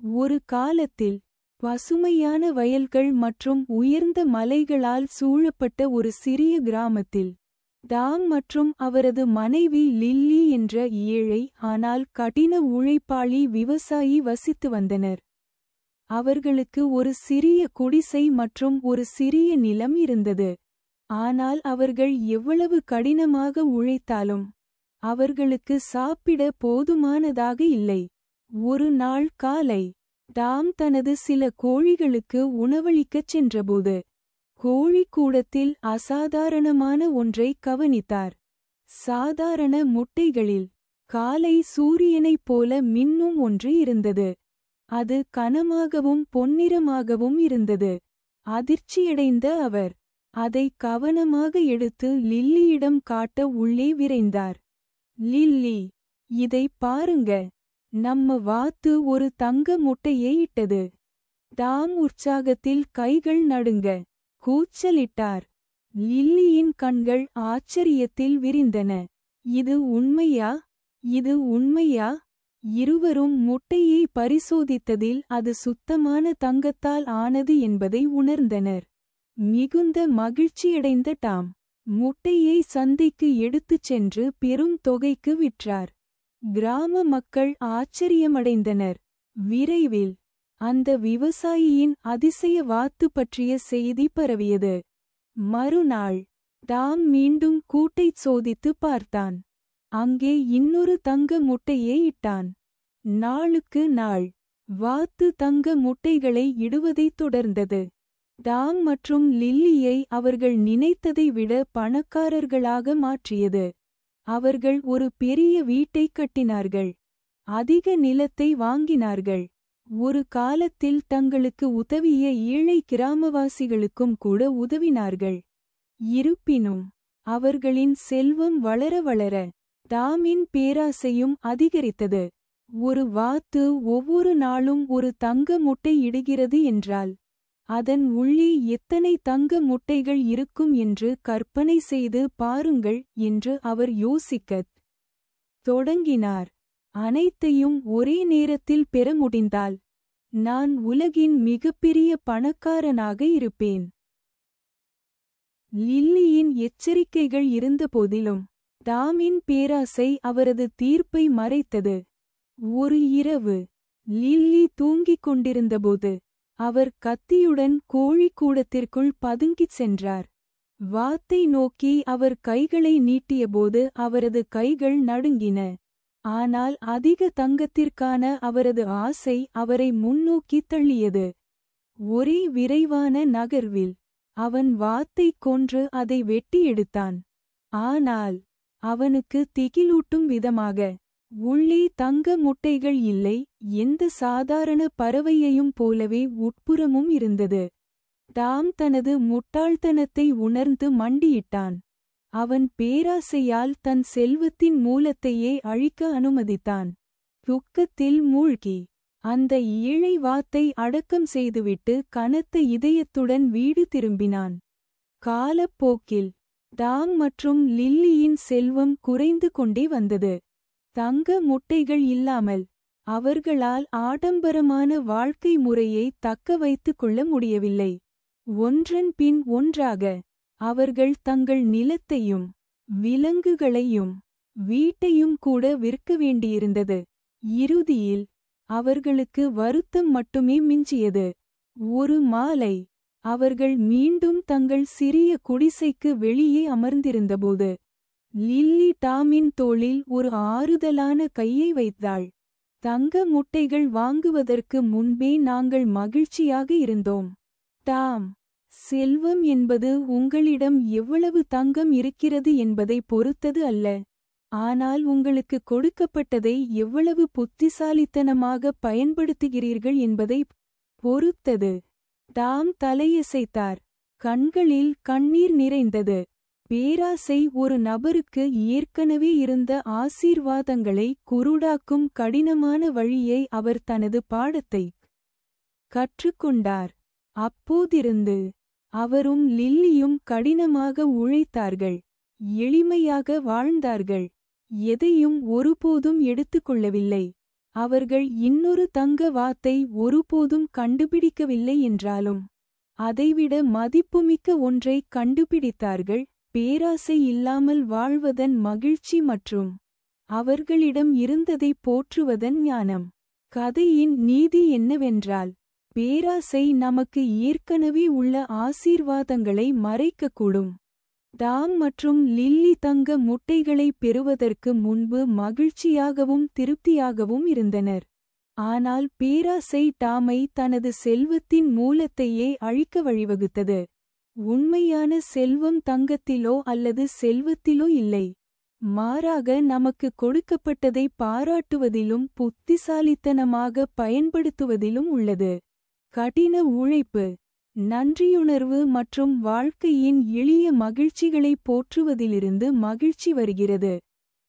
ஒரு காலத்தில் பசுமையான வயல்கள் மற்றும் உயர்ந்த மலைகளால் சூழப்பட்ட ஒரு சிறிய கிராமத்தில் டாம் மற்றும் அவரது மனைவி லில்லி என்ற ஏழை ஆனால் கடின உழைப்பாளி விவசாயி வசித்து வந்தனர். அவர்களுக்கு ஒரு சிறிய குடிசை மற்றும் ஒரு சிறிய நிலம் இருந்தது. ஆனால் அவர்கள் எவ்வளவு கடினமாக உழைத்தாலும் அவர்களுக்கு சாப்பிட போதுமானதாக இல்லை. ஒரு நாள் காலை டாம் தனது சில கோழிகளுக்கு உணவளிக்கச் சென்றபோது கோழிக்கூடத்தில் அசாதாரணமான ஒன்றை கவனித்தார். சாதாரண முட்டைகளில் காலை சூரியனைப் போல மின்னும் ஒன்று இருந்தது. அது கனமாகவும் பொன்னிறமாகவும் இருந்தது. அதிர்ச்சியடைந்த அவர் அதை கவனமாக எடுத்து லில்லியிடம் காட்ட உள்ளே விரைந்தார். லில்லி, இதை பாருங்க, நம்ம வாத்து ஒரு தங்க முட்டையை இட்டது. டாம் உற்சாகத்தில் கைகள் நடுங்க கூச்சலிட்டார். லில்லியின் கண்கள் ஆச்சரியத்தில் விரிந்தன. இது உண்மையா? இது உண்மையா? இருவரும் முட்டையை பரிசோதித்ததில் அது சுத்தமான தங்கத்தால் ஆனது என்பதை உணர்ந்தனர். மிகுந்த மகிழ்ச்சியடைந்த டாம் முட்டையை சந்தைக்கு எடுத்துச் சென்று பெரும் தொகைக்கு விற்றார். கிராம மக்கள் ஆச்சரியமடைந்தனர். விரைவில் அந்த விவசாயியின் அதிசய வாத்து பற்றிய செய்தி பரவியது. மறுநாள் டாம் மீண்டும் கூட்டைச் சோதித்து பார்த்தான். அங்கே இன்னொரு தங்க முட்டையை இட்டான். நாளுக்கு நாள் வாத்து தங்க முட்டைகளை இடுவதைத் தொடர்ந்தது. டாம் மற்றும் லில்லியை அவர்கள் நினைத்ததை விட பணக்காரர்களாக மாற்றியது. அவர்கள் ஒரு பெரிய வீட்டைக் கட்டினார்கள். அதிக நிலத்தை வாங்கினார்கள். ஒரு காலத்தில் தங்களுக்கு உதவிய ஏழை கிராமவாசிகளுக்கும் கூட உதவினார்கள். இருப்பினும் அவர்களின் செல்வம் வளர வளர டாமின் பேராசையும் அதிகரித்தது. ஒரு வாத்து ஒவ்வொரு நாளும் ஒரு தங்க முட்டை இடுகிறது என்றால் அதன் உள்ளே எத்தனை தங்க முட்டைகள் இருக்கும் என்று கற்பனை செய்து பாருங்கள் என்று அவர் யோசிக்கத் தொடங்கினார். அனைத்தையும் ஒரே நேரத்தில் பெற முடிந்தால் நான் உலகின் மிகப்பெரிய பணக்காரனாக இருப்பேன். லில்லியின் எச்சரிக்கைகள் இருந்தபோதிலும் டாமின் பேராசை அவரது தீர்ப்பை மறைத்தது. ஒரு இரவு லில்லி தூங்கிக் கொண்டிருந்தபோது அவர் கத்தியுடன் கோழிக்கூடத்திற்குள் பதுங்கிச் சென்றார். வாத்தை நோக்கி அவர் கைகளை நீட்டியபோது அவரது கைகள் நடுங்கின. ஆனால் அதிக தங்கத்திற்கான அவரது ஆசை அவரை முன்னோக்கி தள்ளியது. ஒரே விரைவான நகர்வில் அவன் வாத்தைக் கொன்று அதை வெட்டி எடுத்தான். ஆனால் அவனுக்கு திகிலூட்டும் விதமாக உள்ளே தங்க முட்டைகள் இல்லை. எந்த சாதாரண பறவையையும் போலவே உட்புறமும் இருந்தது. டாம் தனது முட்டாள்தனத்தை உணர்ந்து மண்டியிட்டான். அவன் பேராசையால் தன் செல்வத்தின் மூலத்தையே அழிக்க அனுமதித்தான். துக்கத்தில் மூழ்கி அந்த ஏழை வாத்தை அடக்கம் செய்துவிட்டு கனத்த இதயத்துடன் வீடு திரும்பினான். காலப்போக்கில் டாம் மற்றும் லில்லியின் செல்வம் குறைந்து கொண்டே வந்தது. தங்க முட்டைகள் இல்லாமல் அவர்களால் ஆடம்பரமான வாழ்க்கை முறையை தக்க வைத்துக் கொள்ள முடியவில்லை. ஒன்றன் பின் ஒன்றாக அவர்கள் தங்கள் நிலத்தையும் விலங்குகளையும் வீட்டையும் கூட விற்க வேண்டியிருந்தது. இறுதியில் அவர்களுக்கு வருத்தம் மட்டுமே மிஞ்சியது. ஒரு மாலை அவர்கள் மீண்டும் தங்கள் சிறிய குடிசைக்கு வெளியே அமர்ந்திருந்தபோது லில்லி டாமின் தோளில் ஒரு ஆறுதலான கையை வைத்தாள். தங்க முட்டைகள் வாங்குவதற்கு முன்பே நாங்கள் மகிழ்ச்சியாக இருந்தோம். டாம், செல்வம் என்பது உங்களிடம் எவ்வளவு தங்கம் இருக்கிறது என்பதை பொறுத்தது அல்ல, ஆனால் உங்களுக்கு கொடுக்கப்பட்டதை எவ்வளவு புத்திசாலித்தனமாக பயன்படுத்துகிறீர்கள் என்பதை பொறுத்தது. டாம் தலையசைத்தார். கண்களில் கண்ணீர் நிறைந்தது. பேராசை ஒரு நபருக்கு ஏற்கனவே இருந்த ஆசீர்வாதங்களை குருடாக்கும் கடினமான வழியை அவர் தனது பாடத்தை கற்றுக்கொண்டார். அப்போதிருந்து அவரும் லில்லியும் கடினமாக உழைத்தார்கள். எளிமையாக வாழ்ந்தார்கள். எதையும் ஒருபோதும் எடுத்துக்கொள்ளவில்லை. அவர்கள் இன்னொரு தங்க வாத்தை ஒருபோதும் கண்டுபிடிக்கவில்லை என்றாலும் அதைவிட மதிப்புமிக்க ஒன்றை கண்டுபிடித்தார்கள், பேராசை இல்லாமல் வாழ்வதன் மகிழ்ச்சி மற்றும் அவர்களிடம் இருந்ததை போற்றுவதன் ஞானம். கதையின் நீதி என்னவென்றால், பேராசை நமக்கு ஏற்கனவே உள்ள ஆசீர்வாதங்களை மறைக்கக்கூடும். டாம் மற்றும் லில்லி தங்க முட்டைகளை பெறுவதற்கு முன்பு மகிழ்ச்சியாகவும் திருப்தியாகவும் இருந்தனர். ஆனால் பேராசை டாமை தனது செல்வத்தின் மூலத்தையே அழிக்க வழிவகுத்தது. உண்மையான செல்வம் தங்கத்திலோ அல்லது செல்வத்திலோ இல்லை, மாறாக நமக்கு கொடுக்கப்பட்டதை பாராட்டுவதிலும் புத்திசாலித்தனமாக பயன்படுத்துவதிலும் உள்ளது. கடின உழைப்பு, நன்றியுணர்வு மற்றும் வாழ்க்கையின் எளிய மகிழ்ச்சிகளை போற்றுவதிலிருந்து மகிழ்ச்சி வருகிறது.